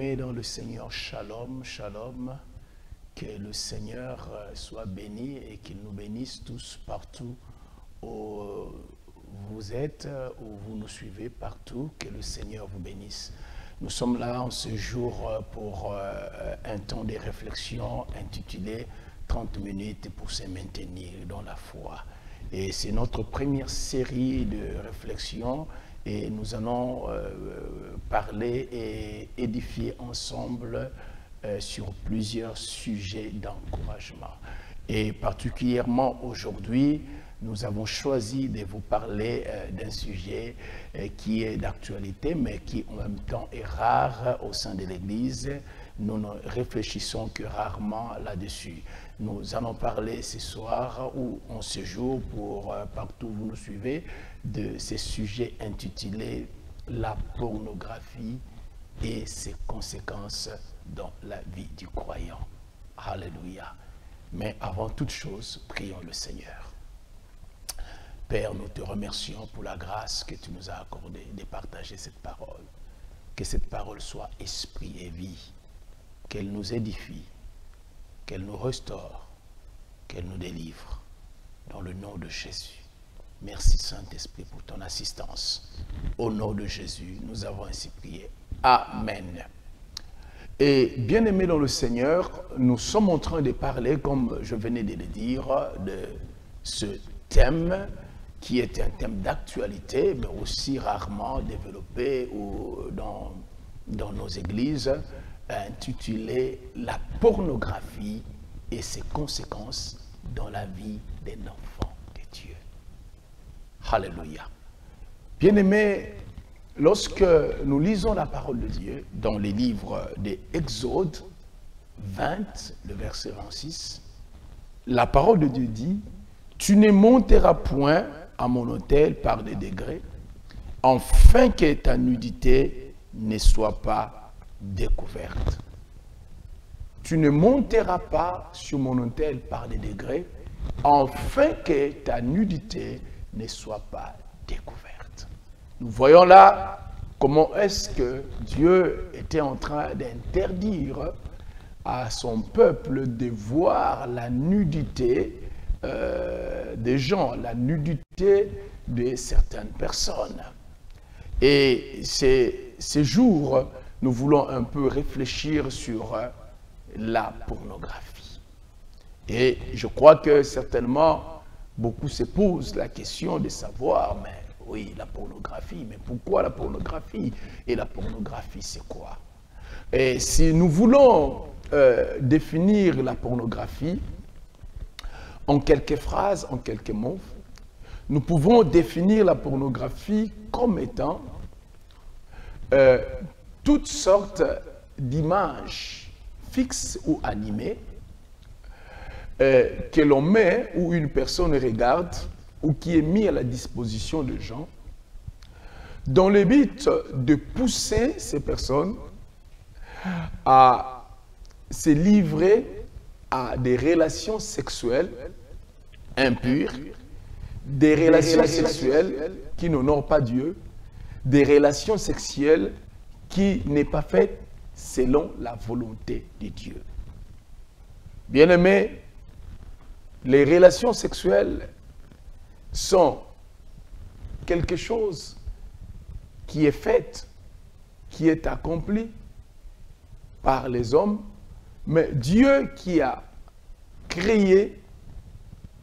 Bien-aimés dans le Seigneur, shalom, shalom. Que le Seigneur soit béni et qu'il nous bénisse tous partout où vous êtes, où vous nous suivez partout. Que le Seigneur vous bénisse. Nous sommes là en ce jour pour un temps de réflexion intitulé 30 minutes pour se maintenir dans la foi. Et c'est notre première série de réflexions et nous allons parler et édifier ensemble sur plusieurs sujets d'encouragement. Et particulièrement aujourd'hui, nous avons choisi de vous parler d'un sujet qui est d'actualité, mais qui en même temps est rare au sein de l'Église. Nous ne réfléchissons que rarement là-dessus. Nous allons parler ce soir ou en ce jour, pour partout où vous nous suivez, de ces sujets intitulés « La pornographie et ses conséquences dans la vie du croyant ». Alléluia. Mais avant toute chose, prions le Seigneur. Père, nous te remercions pour la grâce que tu nous as accordée de partager cette parole. Que cette parole soit esprit et vie, qu'elle nous édifie, qu'elle nous restaure, qu'elle nous délivre. Dans le nom de Jésus. Merci Saint-Esprit pour ton assistance. Au nom de Jésus, nous avons ainsi prié. Amen. Et bien-aimés dans le Seigneur, nous sommes en train de parler, comme je venais de le dire, de ce thème qui est un thème d'actualité, mais aussi rarement développé dans nos églises, intitulé « La pornographie et ses conséquences dans la vie des enfants de Dieu ». Alléluia. Bien-aimés, lorsque nous lisons la parole de Dieu dans les livres d'Exode 20, le verset 26, la parole de Dieu dit « Tu ne monteras point à mon autel par des degrés, afin que ta nudité ne soit pas découverte. » Tu ne monteras pas sur mon autel par des degrés, afin que ta nudité ne soit pas découverte. Nous voyons là comment est-ce que Dieu était en train d'interdire à son peuple de voir la nudité des gens, la nudité de certaines personnes. Et ces jours, nous voulons un peu réfléchir sur la pornographie. Et je crois que certainement, beaucoup se posent la question de savoir, mais oui, la pornographie, mais pourquoi la pornographie? Et la pornographie, c'est quoi? Et si nous voulons définir la pornographie en quelques phrases, en quelques mots, nous pouvons définir la pornographie comme étant toutes sortes d'images fixes ou animées que l'on met ou une personne regarde ou qui est mis à la disposition de gens dans le but de pousser ces personnes à se livrer à des relations sexuelles impures, des relations sexuelles qui n'honorent pas Dieu, des relations sexuelles qui n'est pas faites selon la volonté de Dieu. Bien-aimés, les relations sexuelles sont quelque chose qui est fait, qui est accompli par les hommes, mais Dieu qui a créé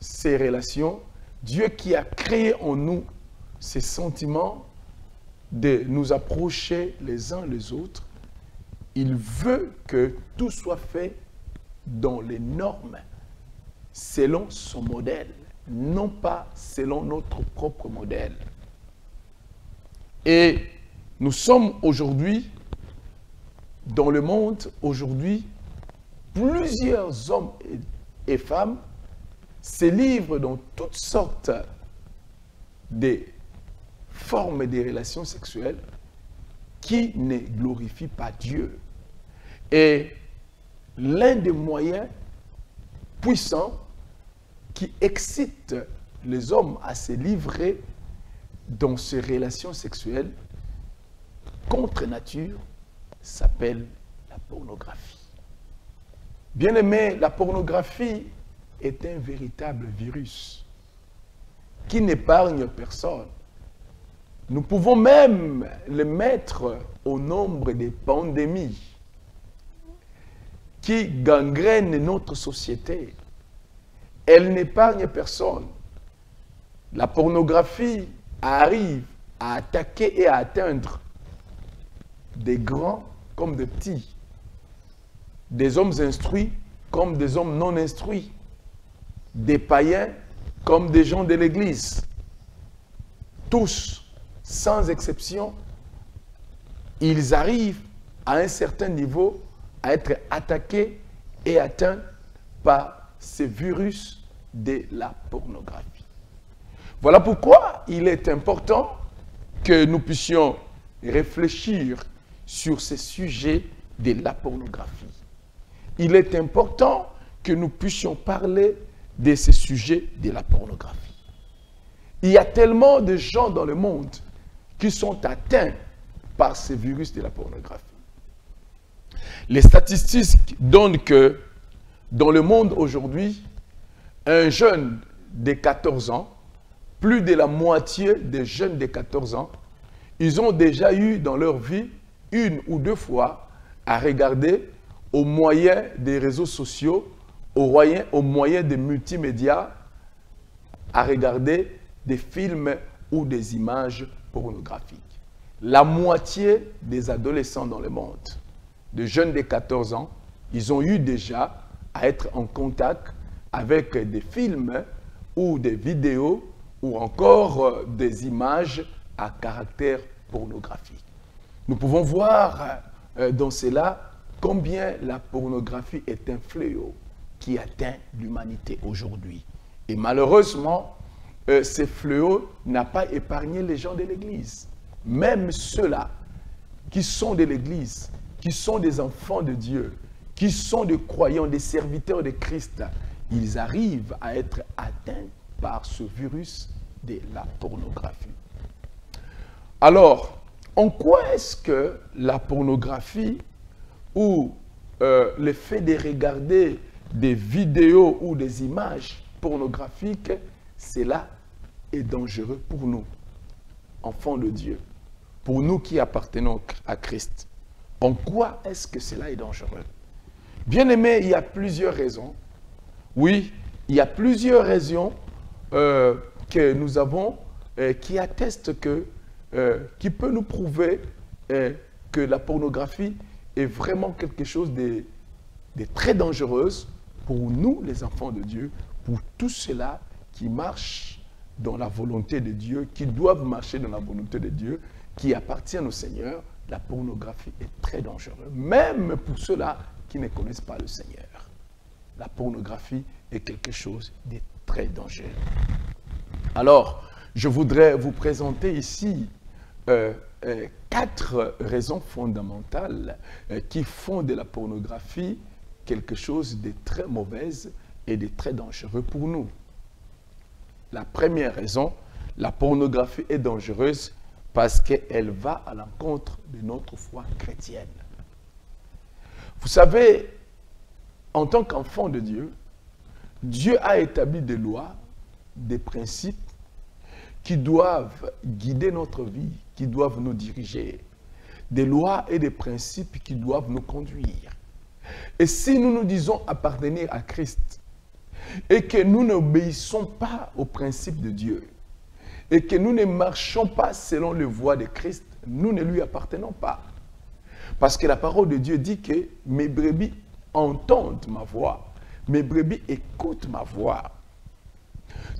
ces relations, Dieu qui a créé en nous ces sentiments de nous approcher les uns les autres, il veut que tout soit fait dans les normes, selon son modèle, non pas selon notre propre modèle. Et nous sommes aujourd'hui, dans le monde, aujourd'hui, plusieurs hommes et femmes se livrent dans toutes sortes de formes de relations sexuelles qui ne glorifient pas Dieu. Et l'un des moyens puissants qui excite les hommes à se livrer dans ces relations sexuelles contre nature s'appelle La pornographie. Bien-aimé, la pornographie est un véritable virus qui n'épargne personne. Nous pouvons même le mettre au nombre des pandémies qui gangrènent notre société. Elle n'épargne personne. La pornographie arrive à attaquer et à atteindre des grands comme des petits, des hommes instruits comme des hommes non instruits, des païens comme des gens de l'Église. Tous, sans exception, ils arrivent à un certain niveau à être attaqués et atteints par ce virus de la pornographie. Voilà pourquoi il est important que nous puissions réfléchir sur ce sujet de la pornographie. Il est important que nous puissions parler de ce sujet de la pornographie. Il y a tellement de gens dans le monde qui sont atteints par ce virus de la pornographie. Les statistiques donnent que dans le monde aujourd'hui, un jeune de 14 ans, plus de la moitié des jeunes de 14 ans, ils ont déjà eu dans leur vie une ou deux fois à regarder au moyen des réseaux sociaux, au moyen des multimédias, à regarder des films ou des images pornographiques. La moitié des adolescents dans le monde, de jeunes de 14 ans, ils ont eu déjà à être en contact avec des films ou des vidéos ou encore des images à caractère pornographique. Nous pouvons voir dans cela combien la pornographie est un fléau qui atteint l'humanité aujourd'hui. Et malheureusement, ce fléau n'a pas épargné les gens de l'Église. Même ceux-là qui sont de l'Église, qui sont des enfants de Dieu, qui sont des croyants, des serviteurs de Christ, ils arrivent à être atteints par ce virus de la pornographie. Alors, en quoi est-ce que la pornographie ou le fait de regarder des vidéos ou des images pornographiques, cela est dangereux pour nous, enfants de Dieu, pour nous qui appartenons à Christ? En quoi est-ce que cela est dangereux? Bien-aimés, il y a plusieurs raisons. Oui, il y a plusieurs raisons que nous avons qui attestent que, qui peut nous prouver que la pornographie est vraiment quelque chose de très dangereux pour nous, les enfants de Dieu, pour tous ceux-là qui marchent dans la volonté de Dieu, qui doivent marcher dans la volonté de Dieu, qui appartiennent au Seigneur. La pornographie est très dangereuse, même pour ceux-là qui ne connaissent pas le Seigneur. La pornographie est quelque chose de très dangereux. Alors, je voudrais vous présenter ici 4 raisons fondamentales qui font de la pornographie quelque chose de très mauvaise et de très dangereux pour nous. La première raison, la pornographie est dangereuse parce qu'elle va à l'encontre de notre foi chrétienne. Vous savez, en tant qu'enfant de Dieu, Dieu a établi des lois, des principes qui doivent guider notre vie, qui doivent nous diriger. Des lois et des principes qui doivent nous conduire. Et si nous nous disons appartenir à Christ et que nous n'obéissons pas aux principes de Dieu et que nous ne marchons pas selon les voies de Christ, nous ne lui appartenons pas. Parce que la parole de Dieu dit que mes brebis entendent ma voix, mes brebis écoutent ma voix.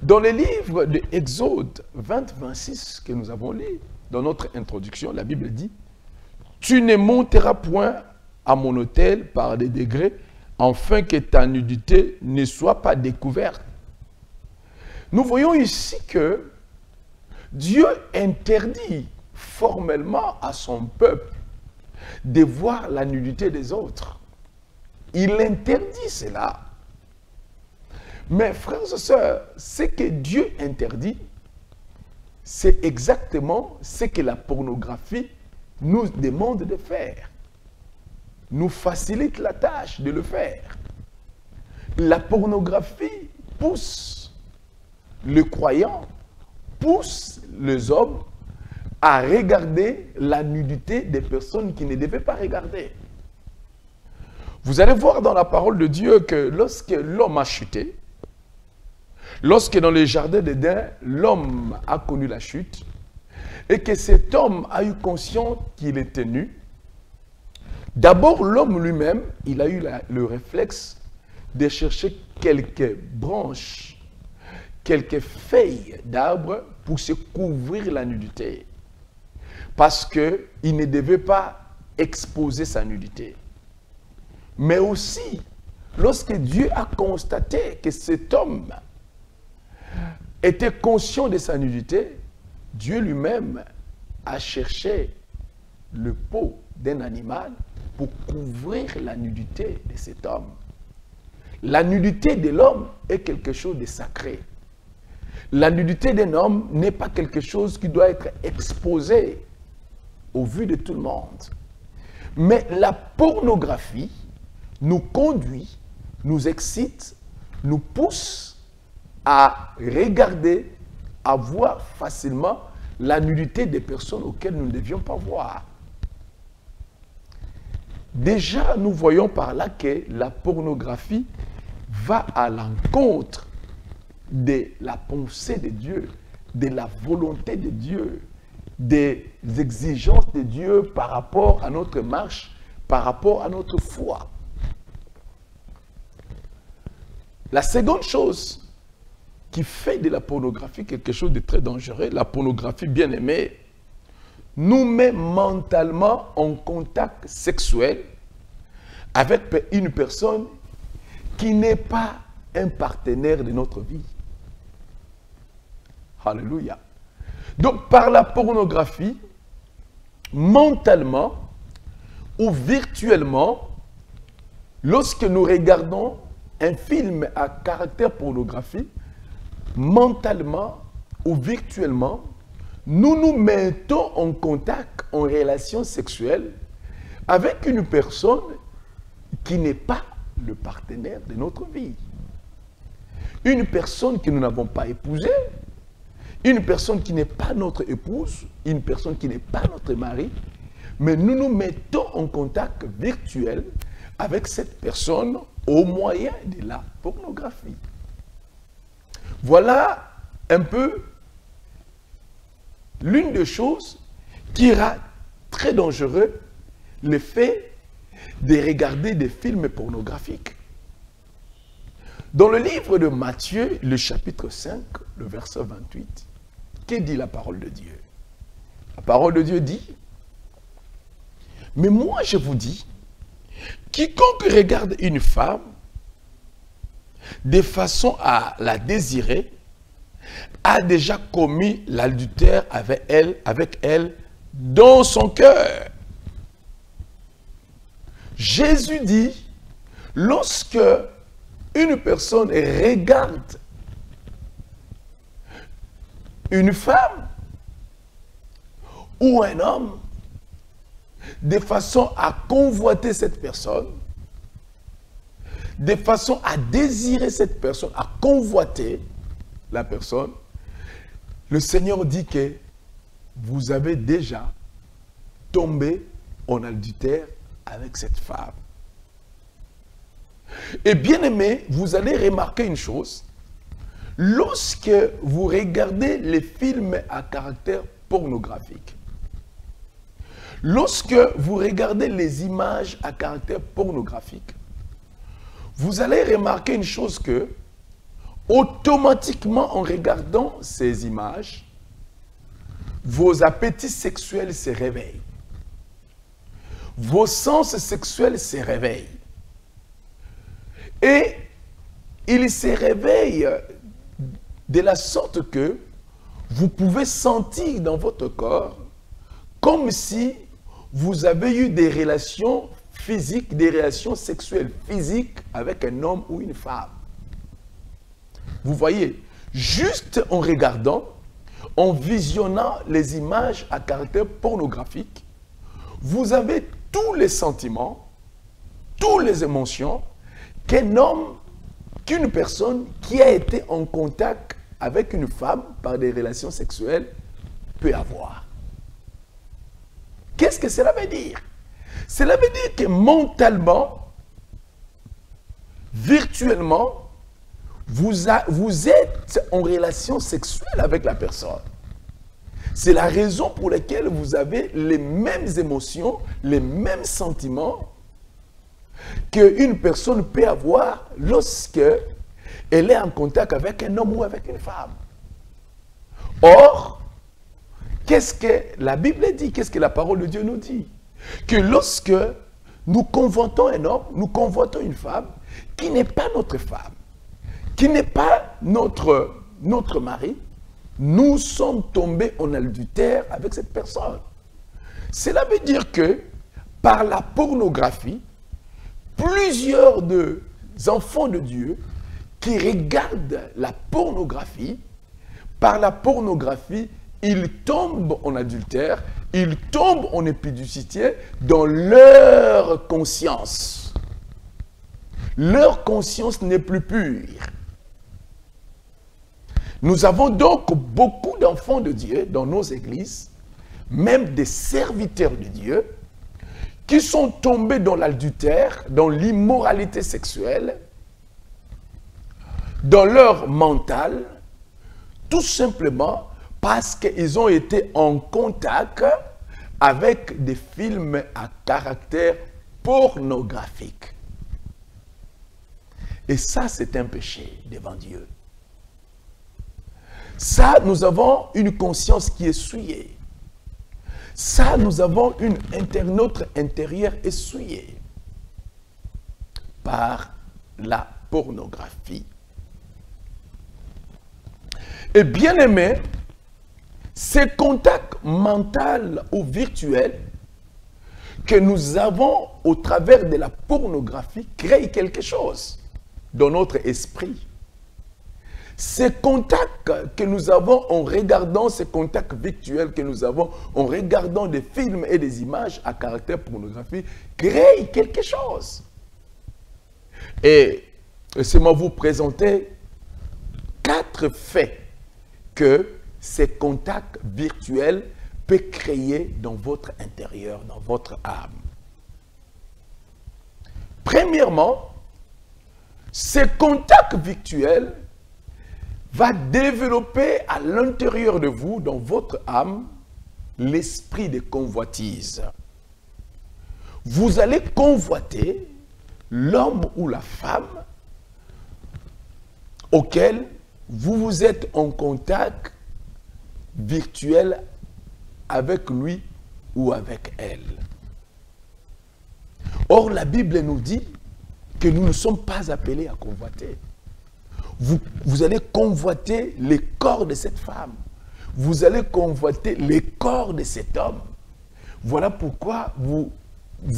Dans le livre de Exode 20-26 que nous avons lu, dans notre introduction, la Bible dit « Tu ne monteras point à mon autel par des degrés, afin que ta nudité ne soit pas découverte. » Nous voyons ici que Dieu interdit formellement à son peuple de voir la nudité des autres. Il interdit cela. Mais frères et sœurs, ce que Dieu interdit, c'est exactement ce que la pornographie nous demande de faire. nous facilite la tâche de le faire. La pornographie pousse le croyant, pousse les hommes à regarder la nudité des personnes qui ne devaient pas regarder. Vous allez voir dans la parole de Dieu que lorsque l'homme a chuté, lorsque dans le jardin d'Éden, l'homme a connu la chute, et que cet homme a eu conscience qu'il était nu, d'abord l'homme lui-même, il a eu le réflexe de chercher quelques branches, quelques feuilles d'arbres pour se couvrir la nudité. Parce qu'il ne devait pas exposer sa nudité. Mais aussi, lorsque Dieu a constaté que cet homme était conscient de sa nudité, Dieu lui-même a cherché le peau d'un animal pour couvrir la nudité de cet homme. La nudité de l'homme est quelque chose de sacré. La nudité d'un homme n'est pas quelque chose qui doit être exposé au vu de tout le monde. Mais la pornographie nous conduit, nous excite, nous pousse à regarder, à voir facilement la nudité des personnes auxquelles nous ne devions pas voir. Déjà, nous voyons par là que la pornographie va à l'encontre de la pensée de Dieu, de la volonté de Dieu, des exigences de Dieu par rapport à notre marche, par rapport à notre foi. La seconde chose qui fait de la pornographie quelque chose de très dangereux, la pornographie bien aimée, nous met mentalement en contact sexuel avec une personne qui n'est pas un partenaire de notre vie. Alléluia. Donc par la pornographie, mentalement ou virtuellement, lorsque nous regardons un film à caractère pornographique, mentalement ou virtuellement, nous nous mettons en contact, en relation sexuelle avec une personne qui n'est pas le partenaire de notre vie. Une personne que nous n'avons pas épousée, une personne qui n'est pas notre épouse, une personne qui n'est pas notre mari, mais nous nous mettons en contact virtuel avec cette personne au moyen de la pornographie. Voilà un peu l'une des choses qui rend très dangereux le fait de regarder des films pornographiques. Dans le livre de Matthieu, le chapitre 5, le verset 28, que dit la parole de Dieu? La parole de Dieu dit, « Mais moi je vous dis, quiconque regarde une femme de façon à la désirer, a déjà commis l'adultère avec elle dans son cœur. » Jésus dit, lorsque une personne regarde une femme ou un homme de façon à convoiter cette personne, de façon à désirer cette personne, à convoiter la personne, le Seigneur dit que vous avez déjà tombé en adultère avec cette femme. Et bien aimé, vous allez remarquer une chose. Lorsque vous regardez les films à caractère pornographique, lorsque vous regardez les images à caractère pornographique, vous allez remarquer une chose que, automatiquement en regardant ces images, vos appétits sexuels se réveillent. Vos sens sexuels se réveillent. Et ils se réveillent de la sorte que vous pouvez sentir dans votre corps comme si vous avez eu des relations physiques, des relations sexuelles physiques avec un homme ou une femme. Vous voyez, juste en regardant, en visionnant les images à caractère pornographique, vous avez tous les sentiments, toutes les émotions qu'un homme, qu'une personne qui a été en contact avec une femme par des relations sexuelles peut avoir. Qu'est-ce que cela veut dire? Cela veut dire que mentalement, virtuellement, vous êtes en relation sexuelle avec la personne. C'est la raison pour laquelle vous avez les mêmes émotions, les mêmes sentiments qu'une personne peut avoir lorsque elle est en contact avec un homme ou avec une femme. Or, qu'est-ce que la Bible dit? Qu'est-ce que la parole de Dieu nous dit? Que lorsque nous convoitons un homme, nous convoitons une femme qui n'est pas notre femme, qui n'est pas notre mari, nous sommes tombés en adultère avec cette personne. Cela veut dire que par la pornographie, plusieurs enfants de Dieu qui regardent la pornographie, par la pornographie, ils tombent en adultère, ils tombent en impudicité dans leur conscience. Leur conscience n'est plus pure. Nous avons donc beaucoup d'enfants de Dieu dans nos églises, même des serviteurs de Dieu, qui sont tombés dans l'adultère, dans l'immoralité sexuelle, dans leur mental, tout simplement parce qu'ils ont été en contact avec des films à caractère pornographique. Et ça, c'est un péché devant Dieu. Ça, nous avons une conscience qui est souillée. Ça, nous avons notre intérieur essuyé par la pornographie. Et bien aimé, ces contacts mentaux ou virtuels que nous avons au travers de la pornographie créent quelque chose dans notre esprit. Ces contacts que nous avons en regardant, ces contacts virtuels que nous avons en regardant des films et des images à caractère pornographique, créent quelque chose. Et laissez-moi vous présenter 4 faits que ces contacts virtuels peuvent créer dans votre intérieur, dans votre âme. Premièrement, ces contacts virtuels va développer à l'intérieur de vous, dans votre âme, l'esprit de convoitise. Vous allez convoiter l'homme ou la femme auquel vous êtes en contact virtuel avec lui ou avec elle. Or, la Bible nous dit que nous ne sommes pas appelés à convoiter. Vous allez convoiter les corps de cette femme. Vous allez convoiter les corps de cet homme. Voilà pourquoi vous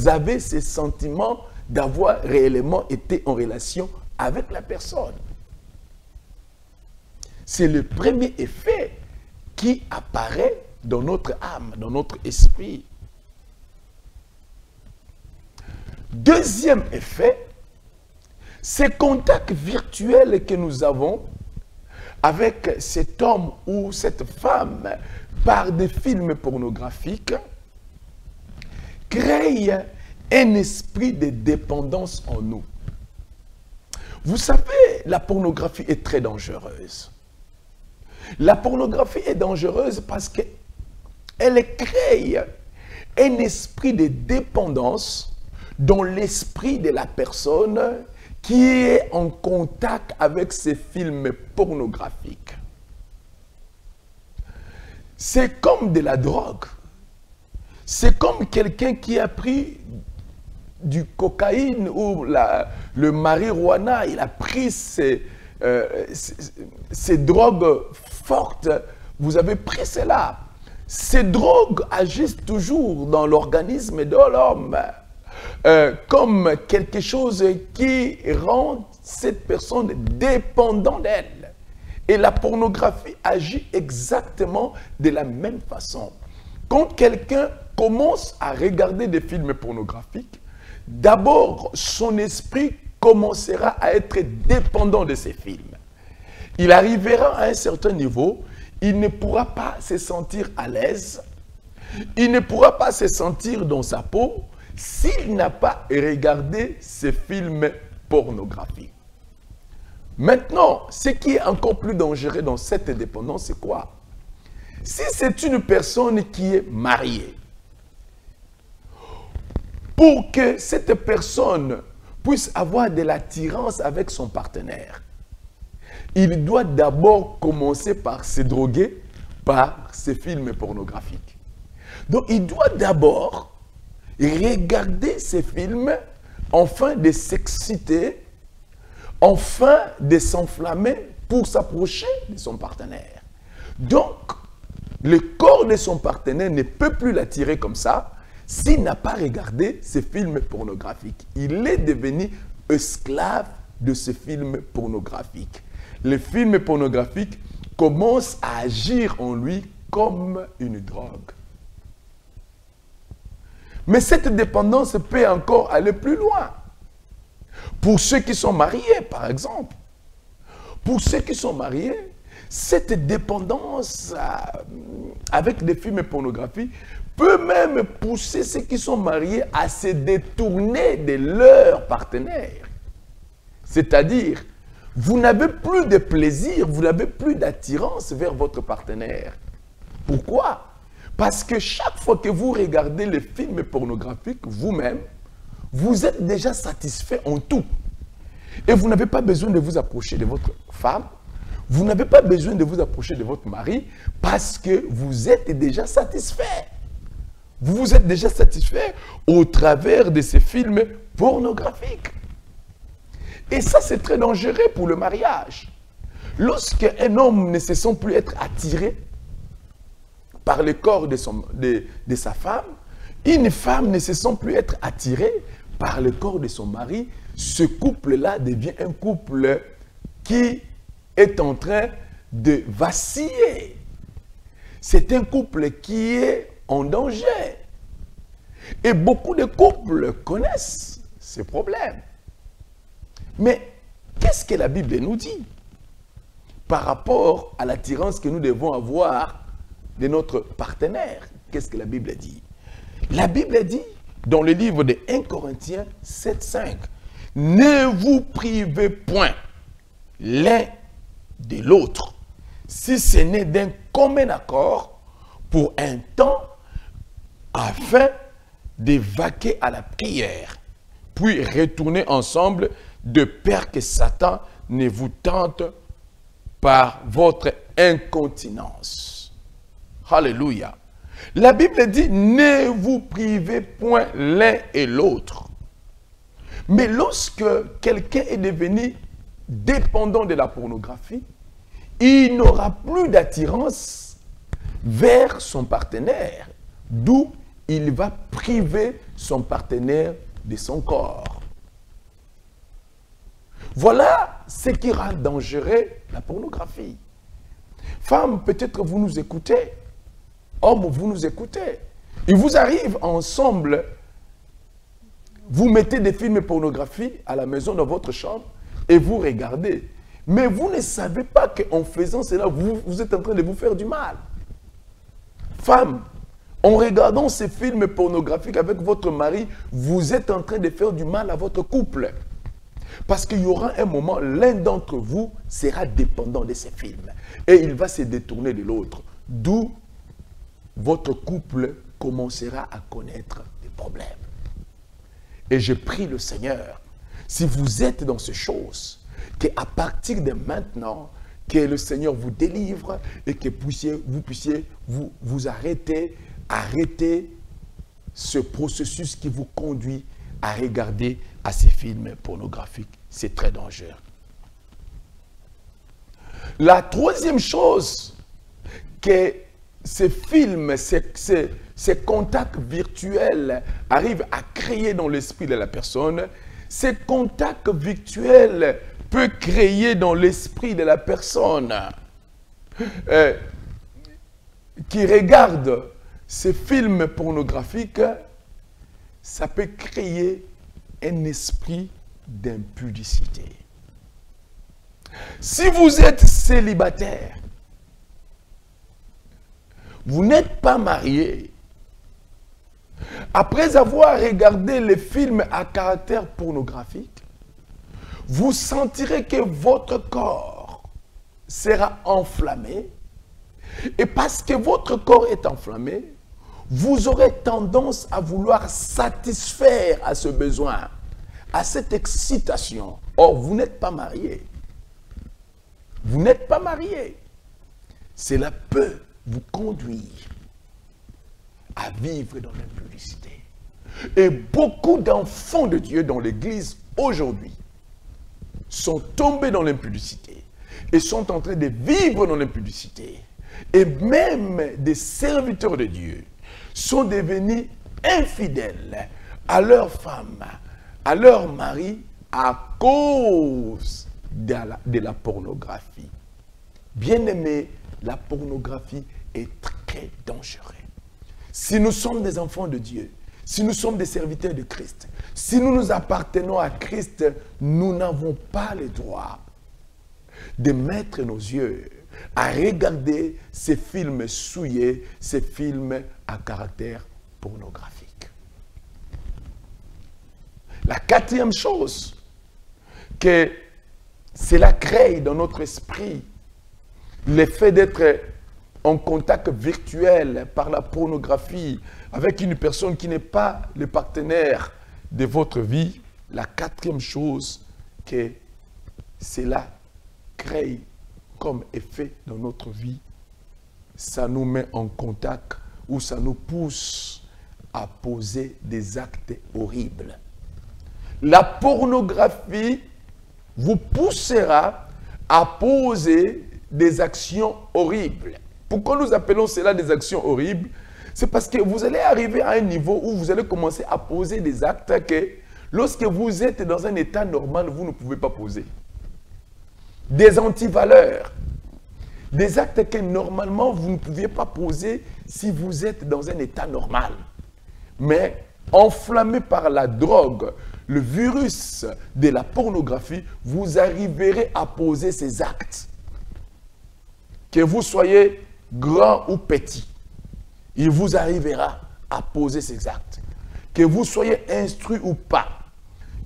avez ce sentiment d'avoir réellement été en relation avec la personne. C'est le premier effet qui apparaît dans notre âme, dans notre esprit. Deuxième effet, ces contacts virtuels que nous avons avec cet homme ou cette femme par des films pornographiques créent un esprit de dépendance en nous. Vous savez, la pornographie est très dangereuse. La pornographie est dangereuse parce qu'elle crée un esprit de dépendance dans l'esprit de la personne qui est en contact avec ces films pornographiques. C'est comme de la drogue. C'est comme quelqu'un qui a pris du cocaïne ou le marijuana, il a pris ces drogues fortes, vous avez pris cela. Ces drogues agissent toujours dans l'organisme de l'homme comme quelque chose qui rend cette personne dépendante d'elle. Et la pornographie agit exactement de la même façon. Quand quelqu'un commence à regarder des films pornographiques, d'abord, son esprit commencera à être dépendant de ces films. Il arrivera à un certain niveau, il ne pourra pas se sentir à l'aise, il ne pourra pas se sentir dans sa peau s'il n'a pas regardé ces films pornographiques. Maintenant, ce qui est encore plus dangereux dans cette dépendance, c'est quoi? Si c'est une personne qui est mariée, pour que cette personne puisse avoir de l'attirance avec son partenaire, il doit d'abord commencer par se droguer par ces films pornographiques. Donc, il doit d'abord regarder ces films afin de s'exciter, afin de s'enflammer pour s'approcher de son partenaire. Donc, le corps de son partenaire ne peut plus l'attirer comme ça s'il n'a pas regardé ces films pornographiques. Il est devenu esclave de ces films pornographiques. Les films pornographiques commencent à agir en lui comme une drogue. Mais cette dépendance peut encore aller plus loin. Pour ceux qui sont mariés, par exemple, pour ceux qui sont mariés, cette dépendance avec des films pornographiques peut même pousser ceux qui sont mariés à se détourner de leur partenaire. C'est-à-dire, vous n'avez plus de plaisir, vous n'avez plus d'attirance vers votre partenaire. Pourquoi? Parce que chaque fois que vous regardez les films pornographiques, vous-même, vous êtes déjà satisfait en tout. Et vous n'avez pas besoin de vous approcher de votre femme, vous n'avez pas besoin de vous approcher de votre mari, parce que vous êtes déjà satisfait. Vous vous êtes déjà satisfait au travers de ces films pornographiques. Et ça, c'est très dangereux pour le mariage. Lorsqu'un homme ne se sent plus être attiré par le corps de sa femme, une femme ne se sent plus être attirée par le corps de son mari, ce couple-là devient un couple qui est en train de vaciller. C'est un couple qui est en danger. Et beaucoup de couples connaissent ces problèmes. Mais qu'est-ce que la Bible nous dit par rapport à l'attirance que nous devons avoir de notre partenaire? Qu'est-ce que la Bible dit? La Bible dit, dans le livre de 1 Corinthiens 7,5, « Ne vous privez point l'un de l'autre, si ce n'est d'un commun accord, pour un temps, afin de vaquer à la prière, puis retourner ensemble, de peur que Satan ne vous tente par votre incontinence. » Alléluia. La Bible dit, ne vous privez point l'un et l'autre. Mais lorsque quelqu'un est devenu dépendant de la pornographie, il n'aura plus d'attirance vers son partenaire, d'où il va priver son partenaire de son corps. Voilà ce qui rend dangereux la pornographie. Femmes, peut-être vous nous écoutez. Hommes, vous nous écoutez. Il vous arrive ensemble, vous mettez des films pornographiques à la maison dans votre chambre et vous regardez. Mais vous ne savez pas qu'en faisant cela, vous êtes en train de vous faire du mal. Femmes, en regardant ces films pornographiques avec votre mari, vous êtes en train de faire du mal à votre couple. Parce qu'il y aura un moment, l'un d'entre vous sera dépendant de ces films. Et il va se détourner de l'autre. D'où votre couple commencera à connaître des problèmes. Et je prie le Seigneur, si vous êtes dans ces choses, qu'à partir de maintenant, que le Seigneur vous délivre et que vous puissiez vous arrêter ce processus qui vous conduit à regarder à ces films pornographiques. C'est très dangereux. La troisième chose que ces films, ces contacts virtuels arrivent à créer dans l'esprit de la personne, ces contacts virtuels peuvent créer dans l'esprit de la personne qui regarde ces films pornographiques, ça peut créer un esprit d'impudicité. Si vous êtes célibataire, vous n'êtes pas marié, après avoir regardé les films à caractère pornographique, vous sentirez que votre corps sera enflammé. Et parce que votre corps est enflammé, vous aurez tendance à vouloir satisfaire à ce besoin, à cette excitation. Or, vous n'êtes pas marié. Vous n'êtes pas marié. Cela peut vous conduire à vivre dans l'impudicité. Et beaucoup d'enfants de Dieu dans l'Église aujourd'hui sont tombés dans l'impudicité et sont en train de vivre dans l'impudicité. Et même des serviteurs de Dieu sont devenus infidèles à leur femme, à leur mari, à cause de la pornographie. Bien-aimés, la pornographie est très dangereuse. Si nous sommes des enfants de Dieu, si nous sommes des serviteurs de Christ, si nous nous appartenons à Christ, nous n'avons pas le droit de mettre nos yeux à regarder ces films souillés, ces films à caractère pornographique. La quatrième chose que cela crée dans notre esprit, l'effet d'être en contact virtuel par la pornographie avec une personne qui n'est pas le partenaire de votre vie, la quatrième chose que cela crée comme effet dans notre vie, ça nous met en contact ou ça nous pousse à poser des actes horribles. La pornographie vous poussera à poser des actions horribles. Pourquoi nous appelons cela des actions horribles? C'est parce que vous allez arriver à un niveau où vous allez commencer à poser des actes que lorsque vous êtes dans un état normal, vous ne pouvez pas poser. Des antivaleurs, des actes que normalement vous ne pouviez pas poser si vous êtes dans un état normal. Mais enflammé par la drogue, le virus de la pornographie, vous arriverez à poser ces actes. Que vous soyez grand ou petit, il vous arrivera à poser ces actes. Que vous soyez instruit ou pas,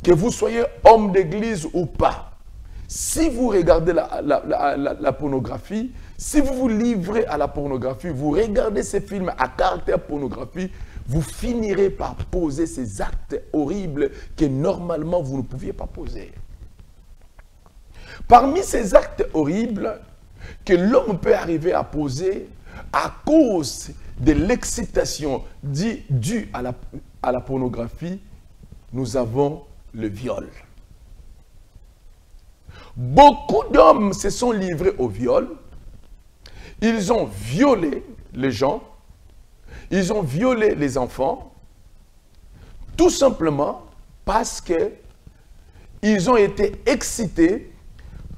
que vous soyez homme d'église ou pas, si vous regardez la pornographie, si vous vous livrez à la pornographie, vous regardez ces films à caractère pornographie, vous finirez par poser ces actes horribles que normalement vous ne pouviez pas poser. Parmi ces actes horribles que l'homme peut arriver à poser à cause de l'excitation due à la pornographie, nous avons le viol. Beaucoup d'hommes se sont livrés au viol. Ils ont violé les gens. Ils ont violé les enfants. Tout simplement parce qu'ils ont été excités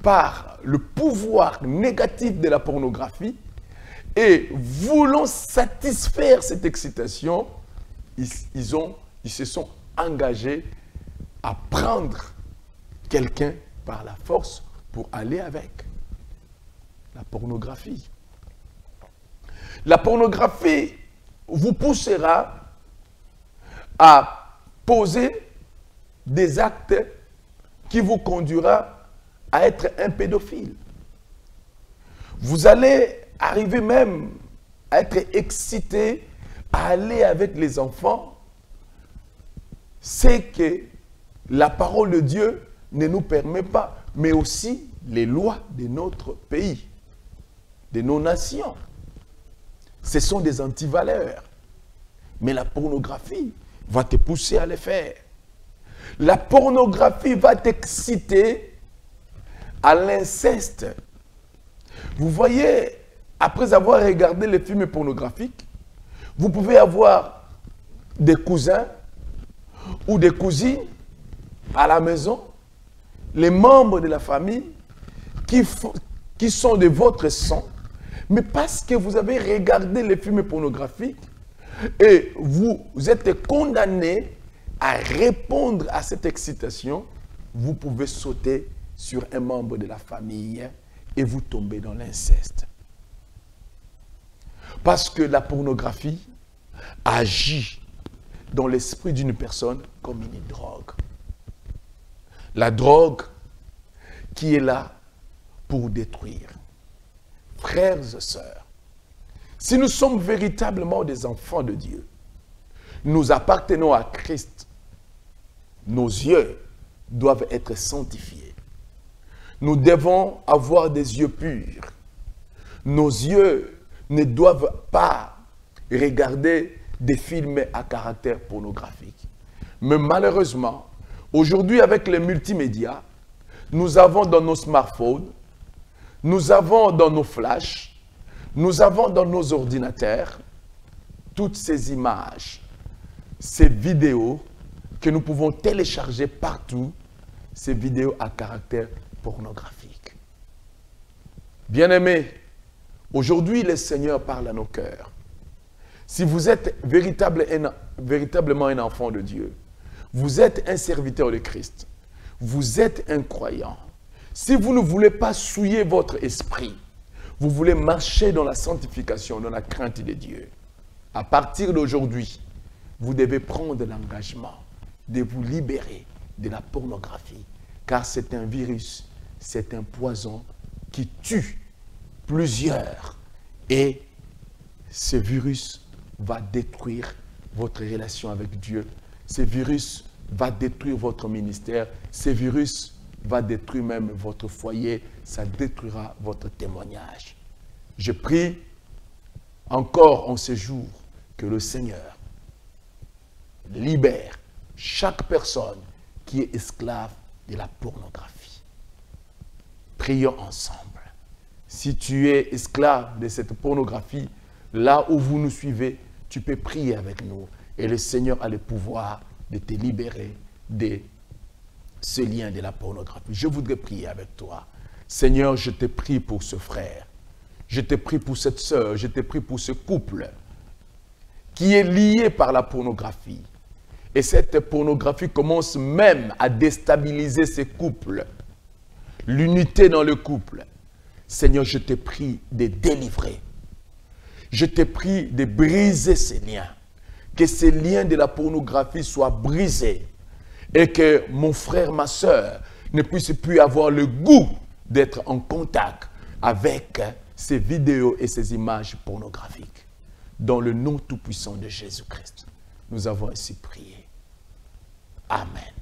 par le pouvoir négatif de la pornographie. Et voulant satisfaire cette excitation, ils se sont engagés à prendre quelqu'un par la force pour aller avec. La pornographie. La pornographie vous poussera à poser des actes qui vous conduira à être un pédophile. Vous allez arriver même à être excité à aller avec les enfants. C'est que la parole de Dieu ne nous permet pas, mais aussi les lois de notre pays, de nos nations. Ce sont des antivaleurs. Mais la pornographie va te pousser à les faire. La pornographie va t'exciter à l'inceste. Vous voyez, après avoir regardé les films pornographiques, vous pouvez avoir des cousins ou des cousines à la maison, les membres de la famille qui sont de votre sang, mais parce que vous avez regardé les films pornographiques et vous êtes condamné à répondre à cette excitation, vous pouvez sauter sur un membre de la famille et vous tombez dans l'inceste. Parce que la pornographie agit dans l'esprit d'une personne comme une drogue. La drogue qui est là pour détruire. Frères et sœurs, si nous sommes véritablement des enfants de Dieu, nous appartenons à Christ, nos yeux doivent être sanctifiés. Nous devons avoir des yeux purs. Nos yeux ne doivent pas regarder des films à caractère pornographique. Mais malheureusement, aujourd'hui avec les multimédias, nous avons dans nos smartphones, nous avons dans nos flashs, nous avons dans nos ordinateurs toutes ces images, ces vidéos que nous pouvons télécharger partout, ces vidéos à caractère pornographique. Bien-aimés, aujourd'hui le Seigneur parle à nos cœurs. Si vous êtes véritablement un enfant de Dieu, vous êtes un serviteur de Christ, vous êtes un croyant. Si vous ne voulez pas souiller votre esprit, vous voulez marcher dans la sanctification, dans la crainte de Dieu, à partir d'aujourd'hui, vous devez prendre l'engagement de vous libérer de la pornographie, car c'est un virus, c'est un poison qui tue plusieurs. Et ce virus va détruire votre relation avec Dieu. Ce virus va détruire votre ministère. Ce virus va détruire même votre foyer. Ça détruira votre témoignage. Je prie encore en ce jour que le Seigneur libère chaque personne qui est esclave de la pornographie. Prions ensemble. Si tu es esclave de cette pornographie, là où vous nous suivez, tu peux prier avec nous. Et le Seigneur a le pouvoir de te libérer de ce lien de la pornographie. Je voudrais prier avec toi. Seigneur, je te prie pour ce frère. Je te prie pour cette sœur. Je te prie pour ce couple qui est lié par la pornographie. Et cette pornographie commence même à déstabiliser ces couples. L'unité dans le couple. Seigneur, je te prie de délivrer. Je te prie de briser ces liens. Que ces liens de la pornographie soient brisés. Et que mon frère, ma soeur, ne puisse plus avoir le goût d'être en contact avec ces vidéos et ces images pornographiques. Dans le nom tout-puissant de Jésus-Christ, nous avons ainsi prié. Amen.